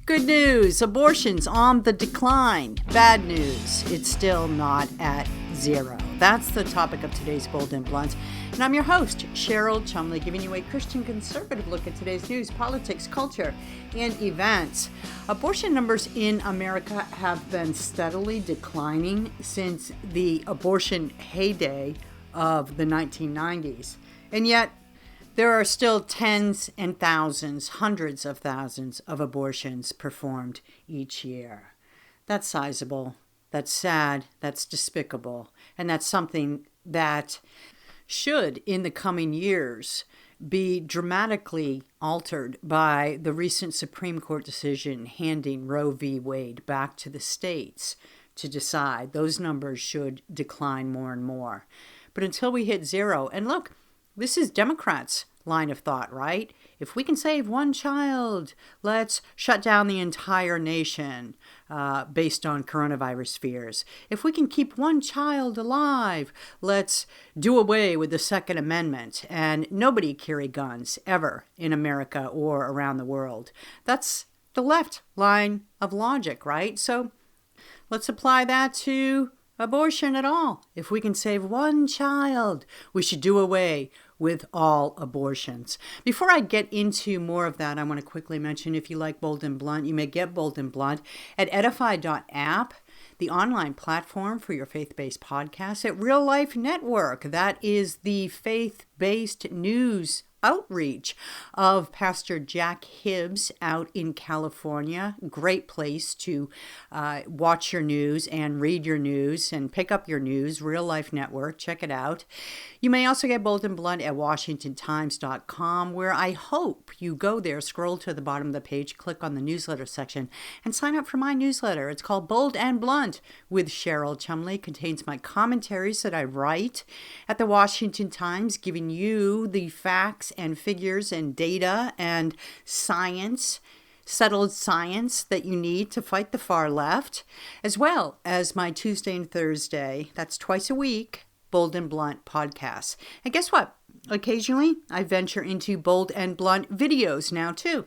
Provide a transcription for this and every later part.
Good news, abortion's on the decline. Bad news, it's still not at zero. That's the topic of today's Bold and Blunt. And I'm your host, Cheryl Chumley, giving you a Christian conservative look at today's news, politics, culture, and events. Abortion numbers in America have been steadily declining since the abortion heyday of the 1990s. And yet, there are still tens and thousands, hundreds of thousands of abortions performed each year. That's sizable, that's sad, that's despicable, and that's something that should, in the coming years, be dramatically altered by the recent Supreme Court decision handing Roe v. Wade back to the states to decide. Those numbers should decline more and more. But until we hit zero, and look, this is Democrats' line of thought, right? If we can save one child, let's shut down the entire nation based on coronavirus fears. If we can keep one child alive, let's do away with the Second Amendment and nobody carry guns ever in America or around the world. That's the left line of logic, right? So let's apply that to abortion at all. If we can save one child, we should do away with all abortions. Before I get into more of that, I want to quickly mention, if you like Bold and Blunt, you may get Bold and Blunt at edify.app, the online platform for your faith-based podcast, at Real Life Network. That is the faith-based news outreach of Pastor Jack Hibbs out in California. Great place to watch your news and read your news and pick up your news. Real Life Network, check it out. You may also get Bold and Blunt at WashingtonTimes.com, where I hope you go there, scroll to the bottom of the page, click on the newsletter section, and sign up for my newsletter. It's called Bold and Blunt with Cheryl Chumley. Contains my commentaries that I write at the Washington Times, giving you the facts and figures and data and science, settled science that you need to fight the far left, as well as my Tuesday and Thursday, that's twice a week, Bold and Blunt podcasts. And guess what? Occasionally, I venture into Bold and Blunt videos now too.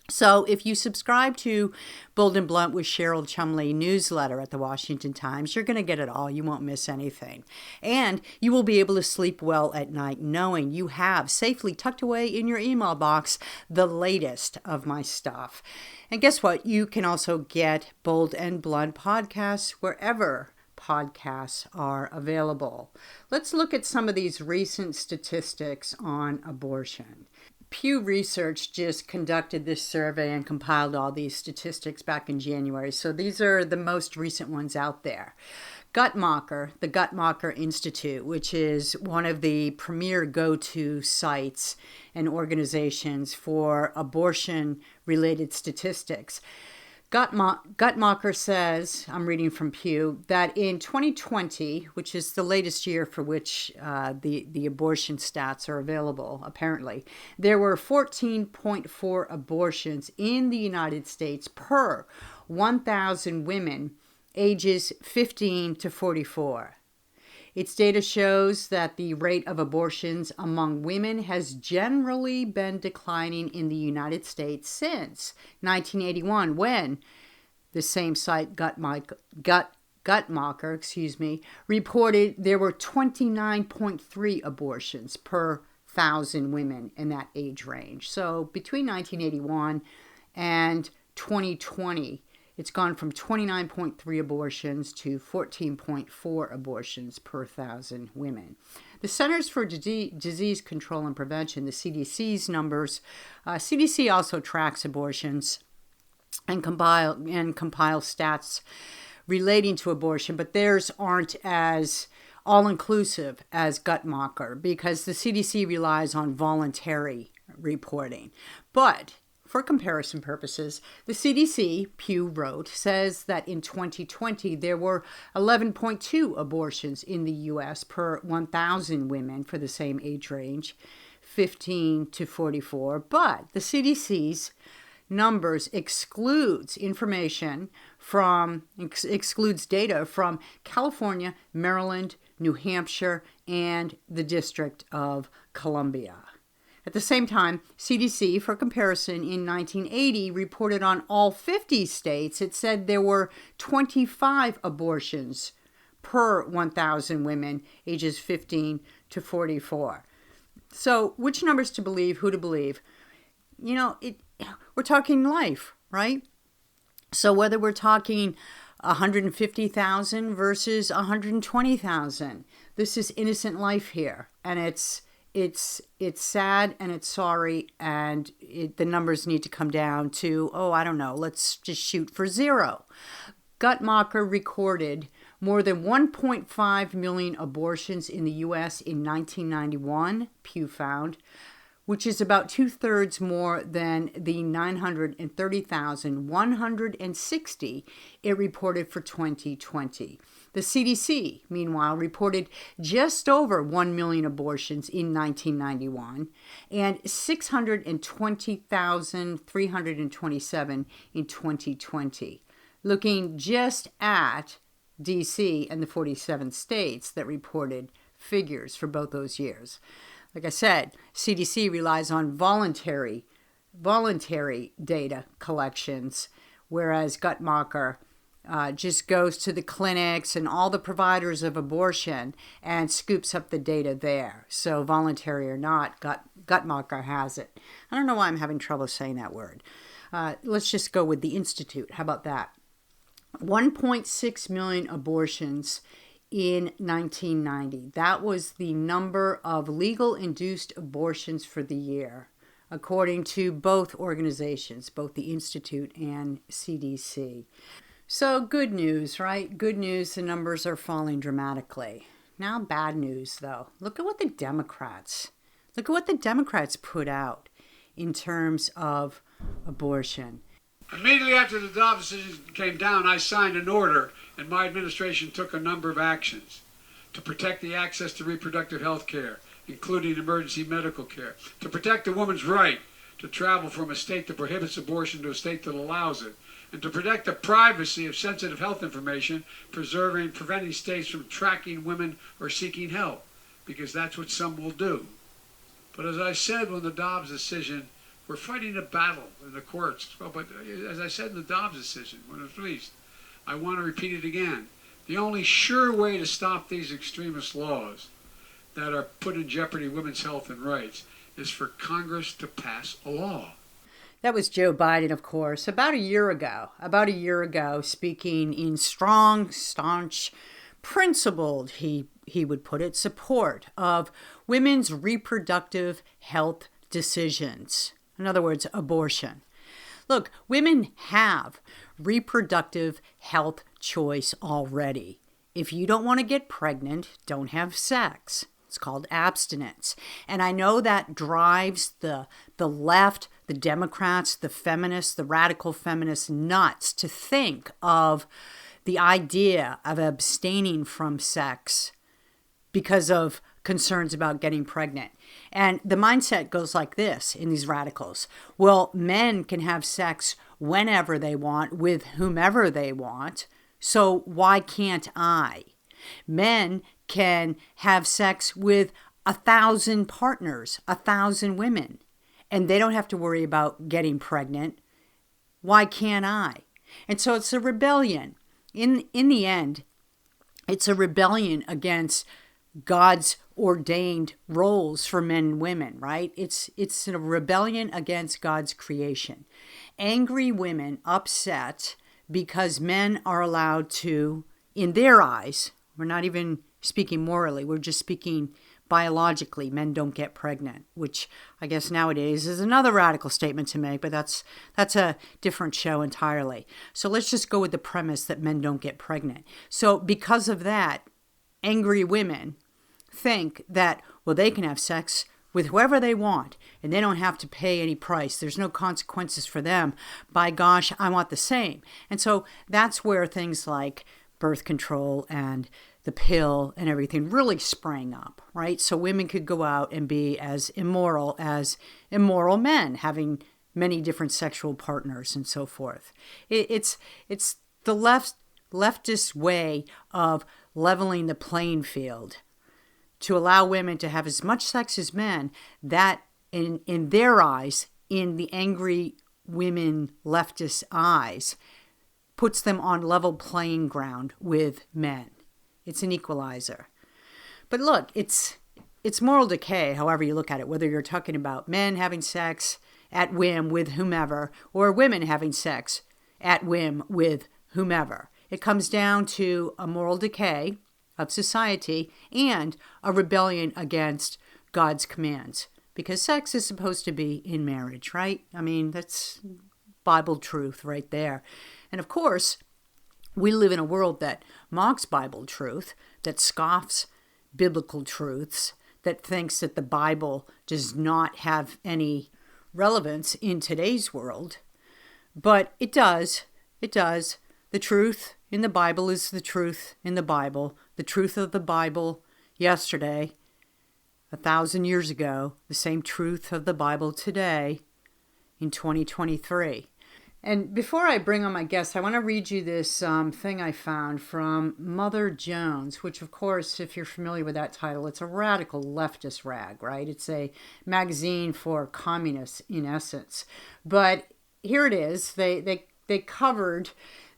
So if you subscribe to Bold and Blunt with Cheryl Chumley newsletter at the Washington Times, you're going to get it all. You won't miss anything. And you will be able to sleep well at night knowing you have safely tucked away in your email box the latest of my stuff. And guess what? You can also get Bold and Blunt podcasts wherever podcasts are available. Let's look at some of these recent statistics on abortion. Pew Research just conducted this survey and compiled all these statistics back in January. So these are the most recent ones out there. Guttmacher, the Guttmacher Institute, which is one of the premier go-to sites and organizations for abortion-related statistics. Guttmacher says, I'm reading from Pew, that in 2020, which is the latest year for which the abortion stats are available, apparently, there were 14.4 abortions in the United States per 1,000 women ages 15 to 44. Its data shows that the rate of abortions among women has generally been declining in the United States since 1981, when the same site, Guttmacher, reported there were 29.3 abortions per 1,000 women in that age range. So between 1981 and 2020, it's gone from 29.3 abortions to 14.4 abortions per 1,000 women. The Centers for Disease Control and Prevention, the CDC's numbers, CDC also tracks abortions and compile stats relating to abortion, but theirs aren't as all-inclusive as Guttmacher because the CDC relies on voluntary reporting. But for comparison purposes, the CDC, Pew wrote, says that in 2020 there were 11.2 abortions in the U.S. per 1,000 women for the same age range, 15 to 44. But the CDC's numbers excludes data from California, Maryland, New Hampshire, and the District of Columbia. At the same time, CDC, for comparison, in 1980 reported on all 50 states, it said there were 25 abortions per 1,000 women ages 15 to 44. So which numbers to believe, who to believe? We're talking life, right? So whether we're talking 150,000 versus 120,000, this is innocent life here, and it's sad and it's sorry, and the numbers need to come down to, let's just shoot for zero. Guttmacher recorded more than 1.5 million abortions in the U.S. in 1991, Pew found, which is about 2/3 more than the 930,160 it reported for 2020. The CDC, meanwhile, reported just over 1 million abortions in 1991 and 620,327 in 2020. Looking just at D.C. and the 47 states that reported figures for both those years. Like I said, CDC relies on voluntary data collections, whereas Guttmacher just goes to the clinics and all the providers of abortion and scoops up the data there. So voluntary or not, Guttmacher has it. I don't know why I'm having trouble saying that word. Let's just go with the Institute. How about that? 1.6 million abortions in 1990. That was the number of legal induced abortions for the year, according to both organizations, both the Institute and CDC. So good news, right? Good news, the numbers are falling dramatically. Now bad news, though. Look at what the Democrats put out in terms of abortion. Immediately after the Dobbs decision came down, I signed an order, and my administration took a number of actions to protect the access to reproductive health care, including emergency medical care, to protect a woman's right to travel from a state that prohibits abortion to a state that allows it, and to protect the privacy of sensitive health information, preventing states from tracking women or seeking help, because that's what some will do. But as I said when the Dobbs decision, we're fighting a battle in the courts. But as I said in the Dobbs decision, when it was released, I want to repeat it again. The only sure way to stop these extremist laws that are put in jeopardy women's health and rights is for Congress to pass a law. That was Joe Biden, of course, about a year ago, speaking in strong, staunch, principled, he would put it, support of women's reproductive health decisions. In other words, abortion. Look, women have reproductive health choice already. If you don't want to get pregnant, don't have sex. It's called abstinence. And I know that drives the left, the Democrats, the feminists, the radical feminists nuts to think of the idea of abstaining from sex because of concerns about getting pregnant. And the mindset goes like this in these radicals. Well, men can have sex whenever they want, with whomever they want, so why can't I? Men can have sex with 1,000 partners, 1,000 women, and they don't have to worry about getting pregnant. Why can't I? And so it's a rebellion. In the end, it's a rebellion against God's ordained roles for men and women, right? It's a rebellion against God's creation. Angry women upset because men are allowed to, in their eyes, we're not even speaking morally, we're just speaking biologically, men don't get pregnant, which I guess nowadays is another radical statement to make, but that's a different show entirely. So let's just go with the premise that men don't get pregnant. So because of that, angry women think that, well, they can have sex with whoever they want and they don't have to pay any price. There's no consequences for them. By gosh, I want the same. And so that's where things like birth control and the pill and everything really sprang up, right? So women could go out and be as immoral men, having many different sexual partners and so forth. It's the leftist way of leveling the playing field to allow women to have as much sex as men. That in their eyes, in the angry women leftists' eyes, puts them on level playing ground with men. It's an equalizer. But look, it's moral decay, however you look at it, whether you're talking about men having sex at whim with whomever, or women having sex at whim with whomever. It comes down to a moral decay of society and a rebellion against God's commands. Because sex is supposed to be in marriage, right? I mean, that's Bible truth right there. And of course, we live in a world that mocks Bible truth, that scoffs biblical truths, that thinks that the Bible does not have any relevance in today's world. But it does. It does. The truth in the Bible is the truth in the Bible. The truth of the Bible yesterday, 1,000 years ago, the same truth of the Bible today in 2023. And before I bring on my guest, I want to read you this thing I found from Mother Jones, which, of course, if you're familiar with that title, it's a radical leftist rag, right? It's a magazine for communists, in essence. But here it is. They covered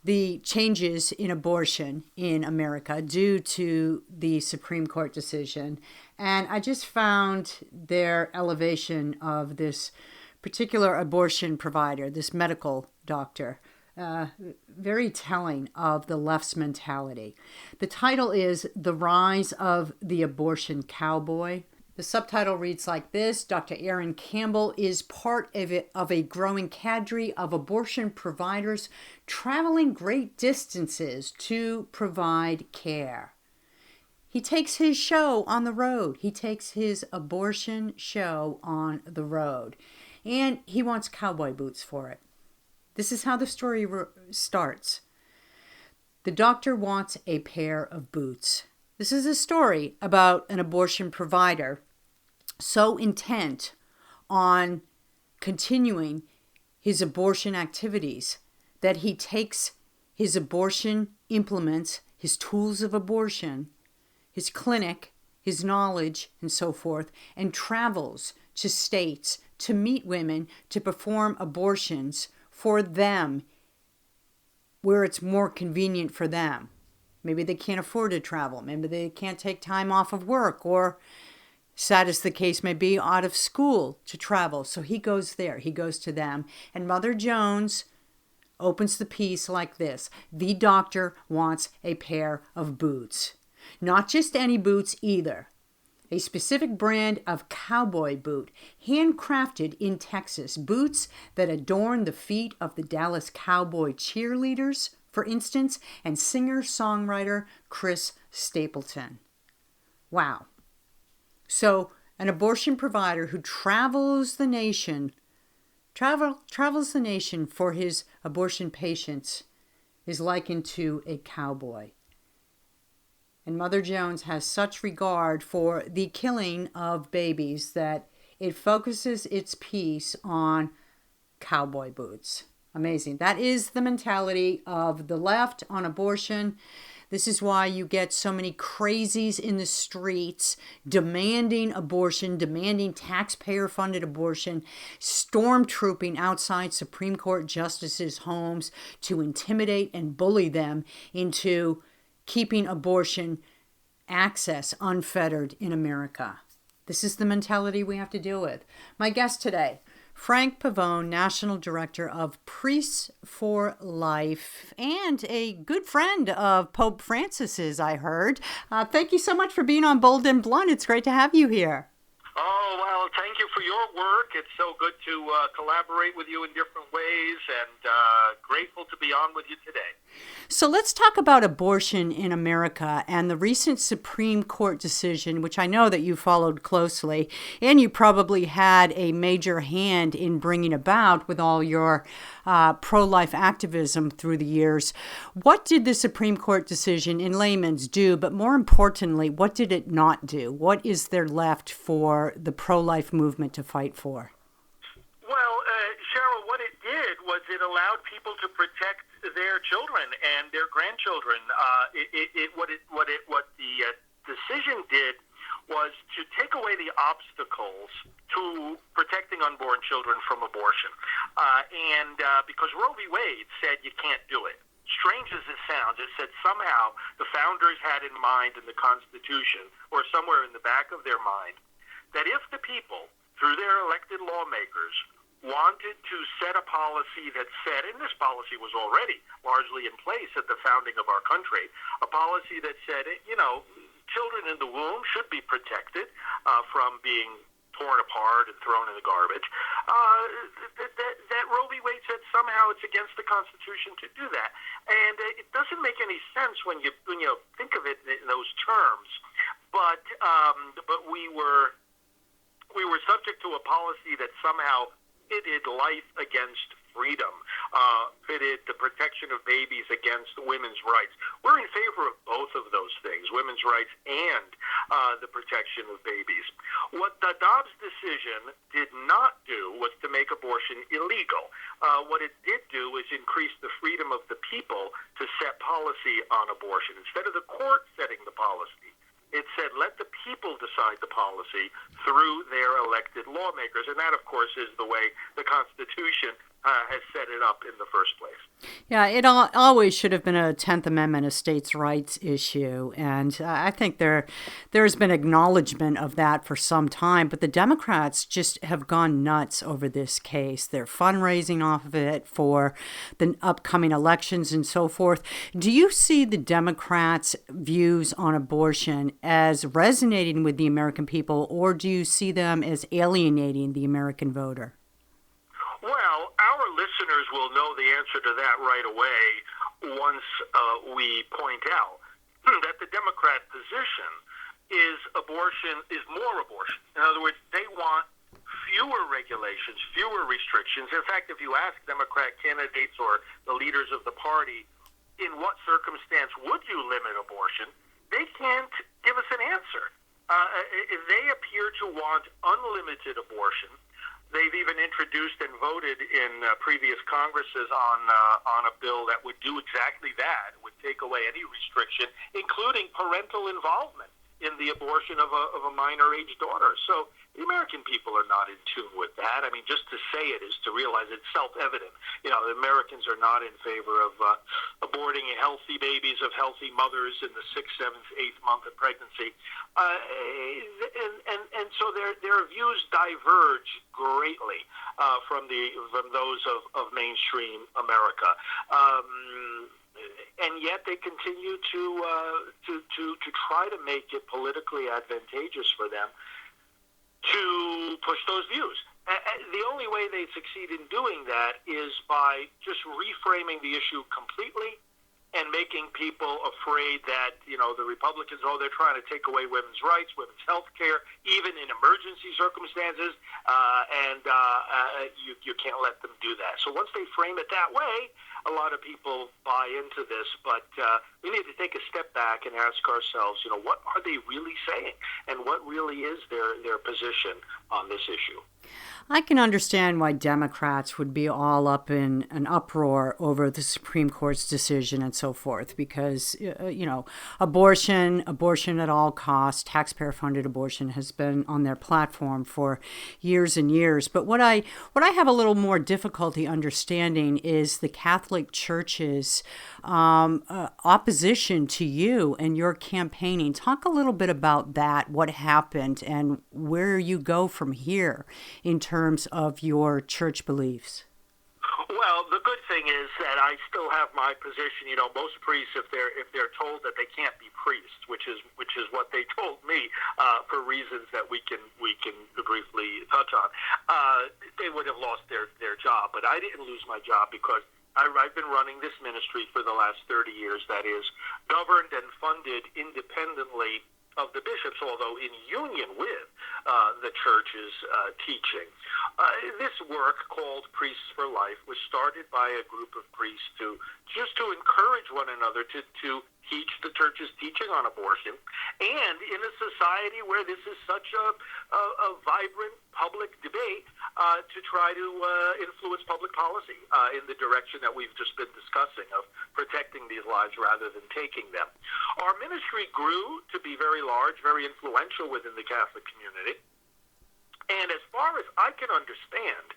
the changes in abortion in America due to the Supreme Court decision. And I just found their elevation of this particular abortion provider, this medical doctor, very telling of the left's mentality. The title is The Rise of the Abortion Cowboy. The subtitle reads like this: Dr. Aaron Campbell is part of a growing cadre of abortion providers traveling great distances to provide care. He takes his show on the road. He takes his abortion show on the road. And he wants cowboy boots for it. This is how the story starts. The doctor wants a pair of boots. This is a story about an abortion provider so intent on continuing his abortion activities that he takes his abortion implements, his tools of abortion, his clinic, his knowledge, and so forth, and travels to states to meet women to perform abortions for them where it's more convenient for them. Maybe they can't afford to travel. Maybe they can't take time off of work, or, sad as the case may be, out of school to travel. So he goes there. He goes to them. And Mother Jones opens the piece like this: The doctor wants a pair of boots. Not just any boots either. A specific brand of cowboy boot, handcrafted in Texas. Boots that adorn the feet of the Dallas Cowboy cheerleaders, for instance, and singer-songwriter Chris Stapleton. Wow. So, an abortion provider who travels the nation for his abortion patients is likened to a cowboy. And Mother Jones has such regard for the killing of babies that it focuses its piece on cowboy boots. Amazing. That is the mentality of the left on abortion. This is why you get so many crazies in the streets demanding abortion, demanding taxpayer-funded abortion, stormtrooping outside Supreme Court justices' homes to intimidate and bully them into keeping abortion access unfettered in America. This is the mentality we have to deal with. My guest today, Frank Pavone, National Director of Priests for Life, and a good friend of Pope Francis's, I heard. Thank you so much for being on Bold and Blunt. It's great to have you here. Oh, well, thank you for your work. It's so good to collaborate with you in different ways, and grateful to be on with you today. So let's talk about abortion in America and the recent Supreme Court decision, which I know that you followed closely, and you probably had a major hand in bringing about with all your pro-life activism through the years. What did the Supreme Court decision in layman's do, but more importantly, what did it not do? What is there left for the pro-life movement to fight for? Well, Cheryl, what it did was it allowed people to protect their children and their grandchildren. What the decision did was to take away the obstacles to protecting unborn children from abortion. Because Roe v. Wade said you can't do it. Strange as it sounds, it said somehow the founders had in mind in the Constitution, or somewhere in the back of their mind, that if the people, through their elected lawmakers, wanted to set a policy that said, and this policy was already largely in place at the founding of our country, a policy that said, children in the womb should be protected from being torn apart and thrown in the garbage, that Roe v. Wade said somehow it's against the Constitution to do that. And it doesn't make any sense when you think of it in those terms. But we were subject to a policy that somehow pitted life against freedom, pitted the protection of babies against women's rights. We're in favor of both of those things, women's rights and the protection of babies. What the Dobbs decision did not do was to make abortion illegal. What it did do is increase the freedom of the people to set policy on abortion. Instead of the court setting the policy, it said, let the people decide the policy through their elected lawmakers. And that, of course, is the way the Constitution has set it up in the first place. Yeah, it always should have been a 10th Amendment, a states' rights issue. And I think there's been acknowledgement of that for some time. But the Democrats just have gone nuts over this case. They're fundraising off of it for the upcoming elections and so forth. Do you see the Democrats' views on abortion as resonating with the American people, or do you see them as alienating the American voter? Well, our listeners will know the answer to that right away once we point out that the Democrat position is abortion is more abortion. In other words, they want fewer regulations, fewer restrictions. In fact, if you ask Democrat candidates or the leaders of the party, in what circumstance would you limit abortion, they can't give us an answer. They appear to want unlimited abortion. They've even introduced and voted in previous Congresses on a bill that would do exactly that. It would take away any restriction, including parental involvement in the abortion of a minor-age daughter. So the American people are not in tune with that. I mean, just to say it is to realize it's self-evident. The Americans are not in favor of aborting healthy babies of healthy mothers in the 6th, 7th, 8th month of pregnancy. And so their views diverge greatly from those of mainstream America. And yet they continue to try to make it politically advantageous for them to push those views. The only way they succeed in doing that is by just reframing the issue completely and making people afraid that, the Republicans, they're trying to take away women's rights, women's health care, even in emergency circumstances, and you can't let them do that. So once they frame it that way, a lot of people buy into this, but we need to take a step back and ask ourselves, what are they really saying, and what really is their position on this issue? I can understand why Democrats would be all up in an uproar over the Supreme Court's decision and so forth, because, abortion at all costs, taxpayer-funded abortion has been on their platform for years and years. But what I have a little more difficulty understanding is the Catholic Church's opposition to you and your campaigning. Talk a little bit about that, what happened, and where you go from here in terms of your church beliefs. Well, the good thing is that I still have my position. Most priests, if they're told that they can't be priests, which is what they told me for reasons that we can briefly touch on, they would have lost their job. But I didn't lose my job because I've been running this ministry for the last 30 years that is governed and funded independently of the bishops, although in union with the church's teaching. This work, called Priests for Life, was started by a group of priests to encourage one another to teach the church's teaching on abortion, and in a society where this is such a vibrant public debate, to try to influence public policy in the direction that we've just been discussing of protecting these lives rather than taking them. Our ministry grew to be very large, very influential within the Catholic community. And as far as I can understand,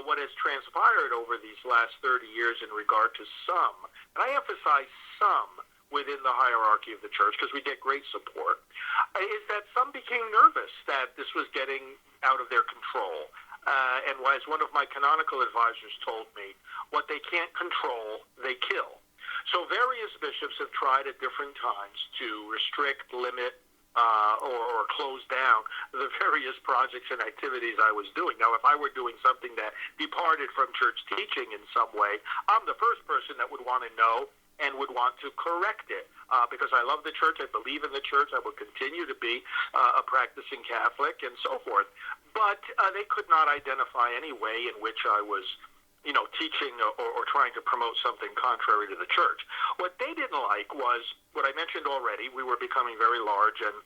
what has transpired over these last 30 years in regard to some, and I emphasize some within the hierarchy of the church, because we get great support, is that some became nervous that this was getting out of their control. And as one of my canonical advisors told me, what they can't control, they kill. So various bishops have tried at different times to restrict, limit, or close down the various projects and activities I was doing. Now, if I were doing something that departed from church teaching in some way, I'm the first person that would want to know and would want to correct it, because I love the church, I believe in the church, I will continue to be a practicing Catholic and so forth. But they could not identify any way in which I was teaching or trying to promote something contrary to the church. What they didn't like was what I mentioned already. We were becoming very large and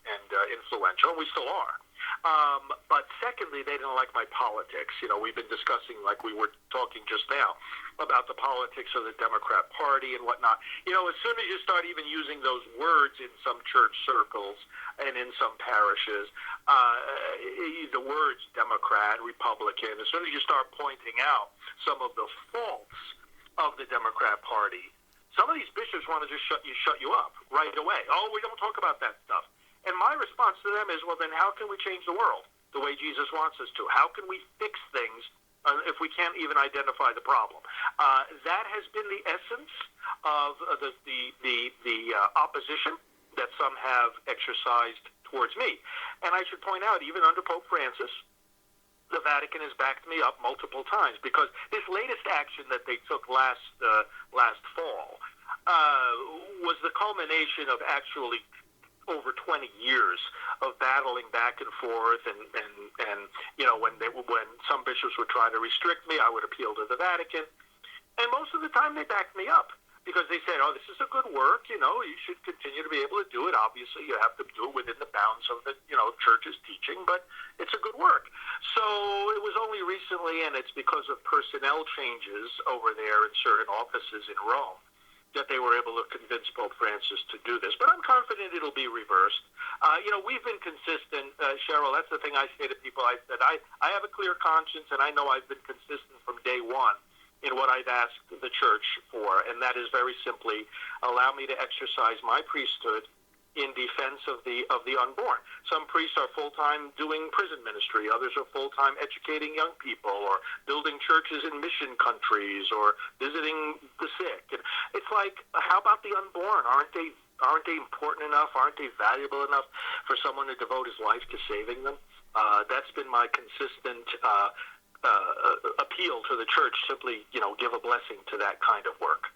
influential, and we still are. But secondly, they didn't like my politics. We've been discussing, like we were talking just now, about the politics of the Democrat Party and whatnot. As soon as you start even using those words in some church circles and in some parishes, the words Democrat, Republican, as soon as you start pointing out some of the faults of the Democrat Party, some of these bishops want to just shut you up right away. Oh, we don't talk about that stuff. And my response to them is, well, then how can we change the world the way Jesus wants us to? How can we fix things if we can't even identify the problem? That has been the essence of the opposition that some have exercised towards me. And I should point out, even under Pope Francis, the Vatican has backed me up multiple times, because this latest action that they took last fall was the culmination of actually over 20 years of battling back and forth, and when some bishops would try to restrict me, I would appeal to the Vatican, and most of the time they backed me up, because they said, oh, this is a good work, you should continue to be able to do it. Obviously, you have to do it within the bounds of the, church's teaching, but it's a good work. So it was only recently, and it's because of personnel changes over there in certain offices in Rome, that they were able to convince Pope Francis to do this. But I'm confident it'll be reversed. We've been consistent, Cheryl. That's the thing I say to people. I said, I have a clear conscience, and I know I've been consistent from day one in what I've asked the church for, and that is very simply allow me to exercise my priesthood in defense of the unborn. Some priests are full-time doing prison ministry. Others are full-time educating young people or building churches in mission countries or visiting the sick. And it's like, how about the unborn? Aren't they important enough? Aren't they valuable enough for someone to devote his life to saving them? That's been my consistent appeal to the church. Simply, give a blessing to that kind of work.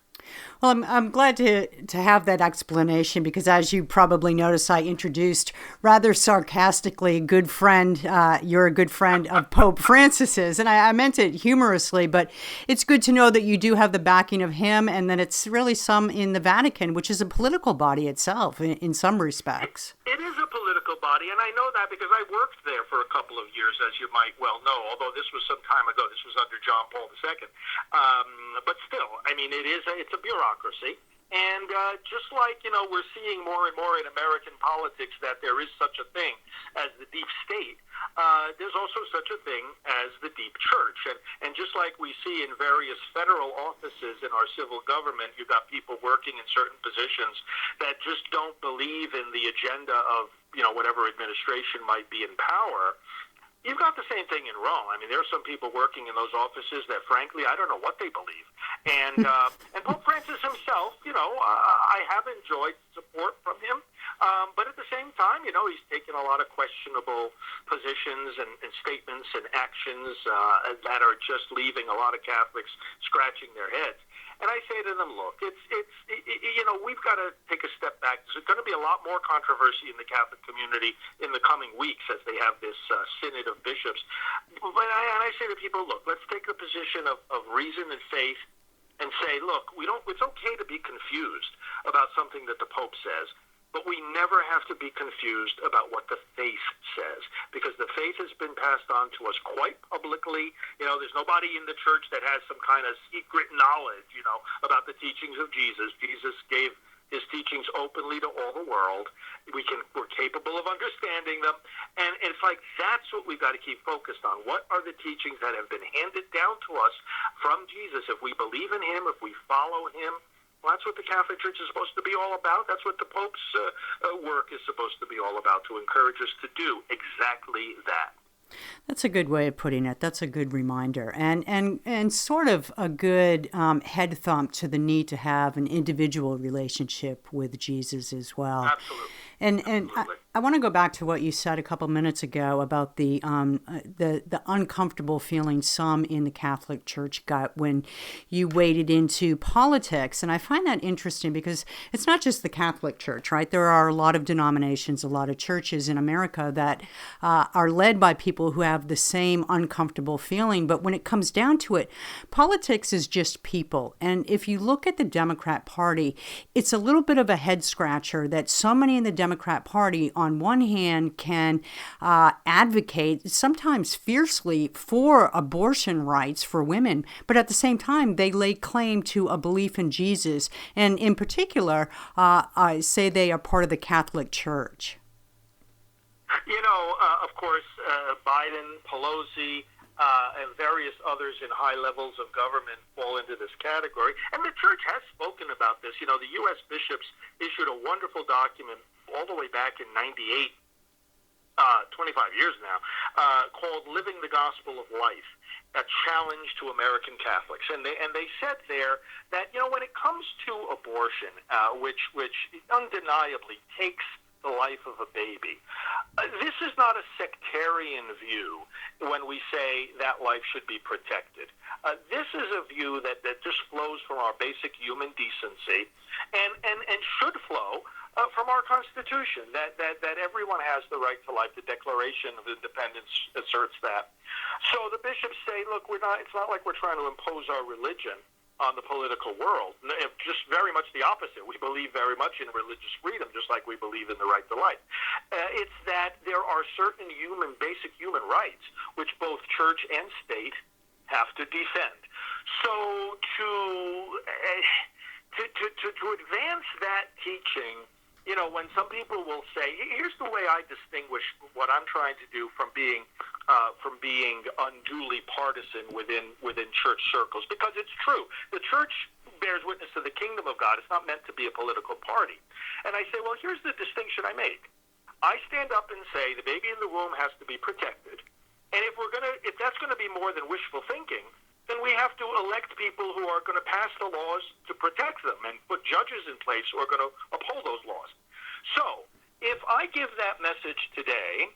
Well, I'm glad to have that explanation, because as you probably noticed, I introduced rather sarcastically, good friend, you're a good friend of Pope Francis's, and I meant it humorously, but it's good to know that you do have the backing of him, and that it's really some in the Vatican, which is a political body itself in some respects. It is a political body, and I know that because I worked there for a couple of years, as you might well know, although this was some time ago. This was under John Paul II. But still, it's a bureaucracy. And just like, we're seeing more and more in American politics that there is such a thing as the deep state, there's also such a thing as the deep church. And just like we see in various federal offices in our civil government, you've got people working in certain positions that just don't believe in the agenda of, whatever administration might be in power. You've got the same thing in Rome. There are some people working in those offices that, frankly, I don't know what they believe. And Pope Francis himself, I have enjoyed support from him. But at the same time, he's taken a lot of questionable positions and statements and actions that are just leaving a lot of Catholics scratching their heads. And I say to them, look, we've got to take a step back. There's going to be a lot more controversy in the Catholic community in the coming weeks as they have this synod of bishops. But I say to people, look, let's take a position of reason and faith and say, look, it's okay to be confused about something that the Pope says, but we never have to be confused about what the faith says, because the faith has been passed on to us quite publicly. There's nobody in the church that has some kind of secret knowledge, about the teachings of Jesus. Jesus gave his teachings openly to all the world. We're capable of understanding them, and it's like that's what we've got to keep focused on. What are the teachings that have been handed down to us from Jesus? If we believe in him, if we follow him, well, that's what the Catholic Church is supposed to be all about. That's what the Pope's work is supposed to be all about, to encourage us to do exactly that. That's a good way of putting it. That's a good reminder, and sort of a good head thump to the need to have an individual relationship with Jesus as well. Absolutely. And I want to go back to what you said a couple minutes ago about the uncomfortable feeling some in the Catholic Church got when you waded into politics. And I find that interesting because it's not just the Catholic Church, right? There are a lot of denominations, a lot of churches in America that are led by people who have the same uncomfortable feeling. But when it comes down to it, politics is just people. And if you look at the Democrat Party, it's a little bit of a head scratcher that so many in the Democrat Party, on one hand, can advocate sometimes fiercely for abortion rights for women, but at the same time, they lay claim to a belief in Jesus, and in particular, I say they are part of the Catholic Church. You know, of course, Biden, Pelosi, and various others in high levels of government fall into this category. And the church has spoken about this. You know, the U.S. bishops issued a wonderful document all the way back in 98, 25 years now, called Living the Gospel of Life, a challenge to American Catholics. And they said there that, you know, when it comes to abortion, which undeniably takes the life of a baby, this is not a sectarian view when we say that life should be protected. This is a view that just flows from our basic human decency and should flow from our Constitution, that everyone has the right to life. The Declaration of Independence asserts that. So the bishops say, look, it's not like we're trying to impose our religion on the political world. Just very much the opposite. We believe very much in religious freedom, just like we believe in the right to life. It's that there are certain basic human rights which both church and state have to defend. So to advance that teaching, you know, when some people will say, here's the way I distinguish what I'm trying to do from being unduly partisan within church circles, because it's true. The church bears witness to the kingdom of God. It's not meant to be a political party. And I say, well, here's the distinction I make. I stand up and say the baby in the womb has to be protected. And if that's going to be more than wishful thinking, then we have to elect people who are going to pass the laws to protect them and put judges in place who are going to uphold those laws. So, if I give that message today,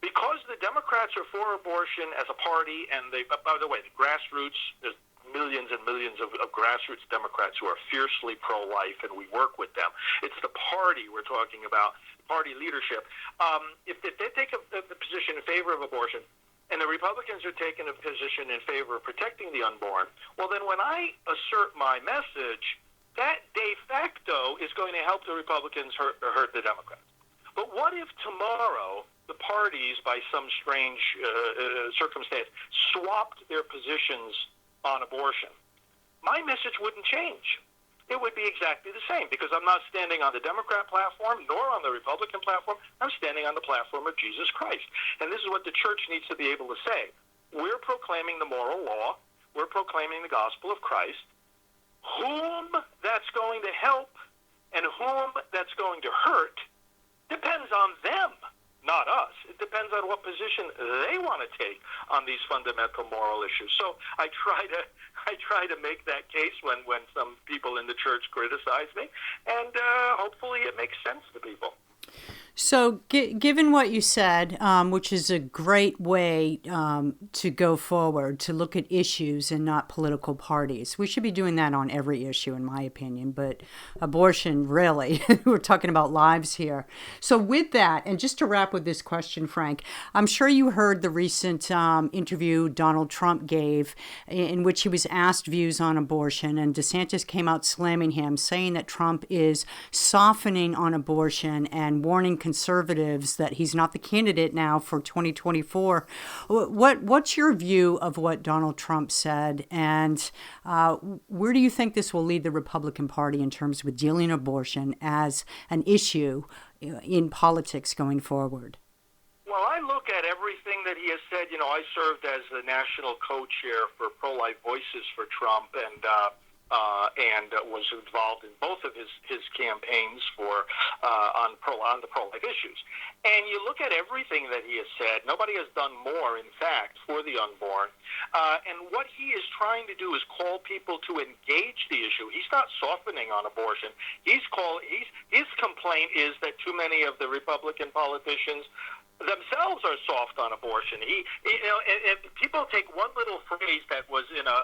because the Democrats are for abortion as a party, and by the way, the grassroots, there's millions and millions of grassroots Democrats who are fiercely pro-life, and we work with them. It's the party we're talking about, party leadership. If they take the position in favor of abortion, and the Republicans are taking a position in favor of protecting the unborn, well, then when I assert my message, that de facto is going to help the Republicans hurt the Democrats. But what if tomorrow the parties, by some strange circumstance, swapped their positions on abortion? My message wouldn't change. It would be exactly the same, because I'm not standing on the Democrat platform nor on the Republican platform. I'm standing on the platform of Jesus Christ. And this is what the church needs to be able to say. We're proclaiming the moral law. We're proclaiming the gospel of Christ. Whom that's going to help and whom that's going to hurt depends on them, not us. It depends on what position they want to take on these fundamental moral issues. So I try to make that case when some people in the church criticize me, and hopefully it makes sense to people. So given what you said, which is a great way to go forward, to look at issues and not political parties. We should be doing that on every issue, in my opinion, but abortion, really, we're talking about lives here. So with that, and just to wrap with this question, Frank, I'm sure you heard the recent interview Donald Trump gave in which he was asked views on abortion, and DeSantis came out slamming him, saying that Trump is softening on abortion and warning conservatives that he's not the candidate now for 2024. What's your view of what Donald Trump said, and where do you think this will lead the Republican Party in terms with dealing abortion as an issue in politics going forward? Well, I look at everything that he has said. You know, I served as the national co-chair for Pro-Life Voices for Trump, and was involved in both of his campaigns for on the pro-life issues. And you look at everything that he has said. Nobody has done more, in fact, for the unborn. And what he is trying to do is call people to engage the issue. He's not softening on abortion. His complaint is that too many of the Republican politicians themselves are soft on abortion. And people take one little phrase that was in an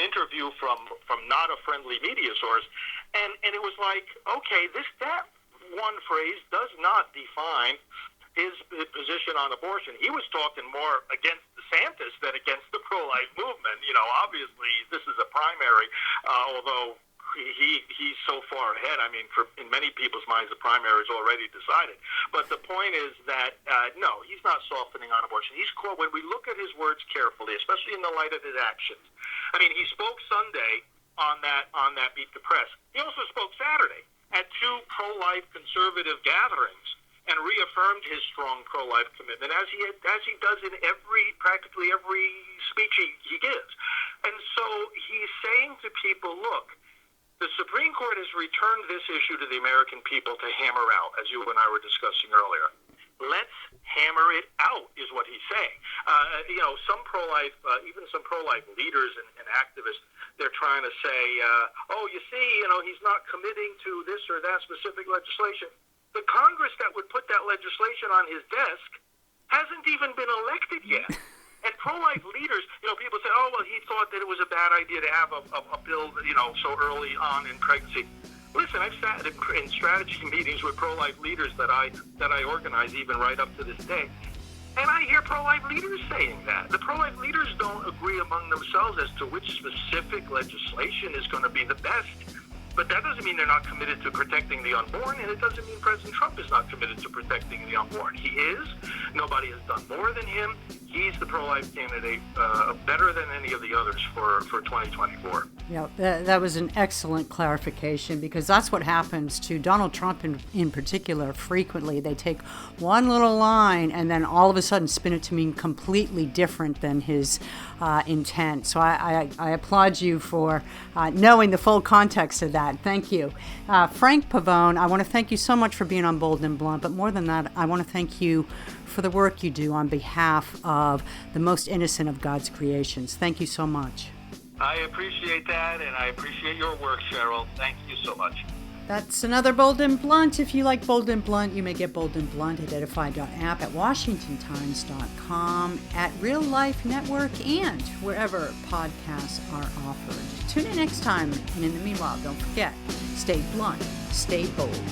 interview from not a friendly media source, and it was like, okay, that one phrase does not define his position on abortion. He was talking more against DeSantis than against the pro-life movement. You know, obviously this is a primary, although he's so far ahead. I mean, in many people's minds, the primary is already decided. But the point is that no, he's not softening on abortion. When we look at his words carefully, especially in the light of his actions. I mean, he spoke Sunday on that Beat the Press. He also spoke Saturday at two pro-life conservative gatherings and reaffirmed his strong pro-life commitment, as he does in practically every speech he gives. And so he's saying to people, look, the Supreme Court has returned this issue to the American people to hammer out, as you and I were discussing earlier. Let's hammer it out, is what he's saying. Some pro-life, even some pro-life leaders and activists, they're trying to say, he's not committing to this or that specific legislation. The Congress that would put that legislation on his desk hasn't even been elected yet. And pro-life leaders, people say, oh, well, he thought that it was a bad idea to have a bill, so early on in pregnancy. Listen, I've sat in strategy meetings with pro-life leaders that I organize even right up to this day, and I hear pro-life leaders saying that. The pro-life leaders don't agree among themselves as to which specific legislation is going to be the best. But that doesn't mean they're not committed to protecting the unborn, and it doesn't mean President Trump is not committed to protecting the unborn. He is. Nobody has done more than him. He's the pro-life candidate, better than any of the others for 2024. Yeah, that was an excellent clarification, because that's what happens to Donald Trump in particular frequently. They take one little line and then all of a sudden spin it to mean completely different than his intent. So I applaud you for knowing the full context of that. Thank you. Frank Pavone, I want to thank you so much for being on Bold and Blunt, but more than that, I want to thank you for the work you do on behalf of the most innocent of God's creations. Thank you so much. I appreciate that, and I appreciate your work, Cheryl. Thank you so much. That's another Bold and Blunt. If you like Bold and Blunt, you may get Bold and Blunt at edify.app, at washingtontimes.com, at Real Life Network, and wherever podcasts are offered. Tune in next time, and in the meanwhile, don't forget, stay blunt, stay bold.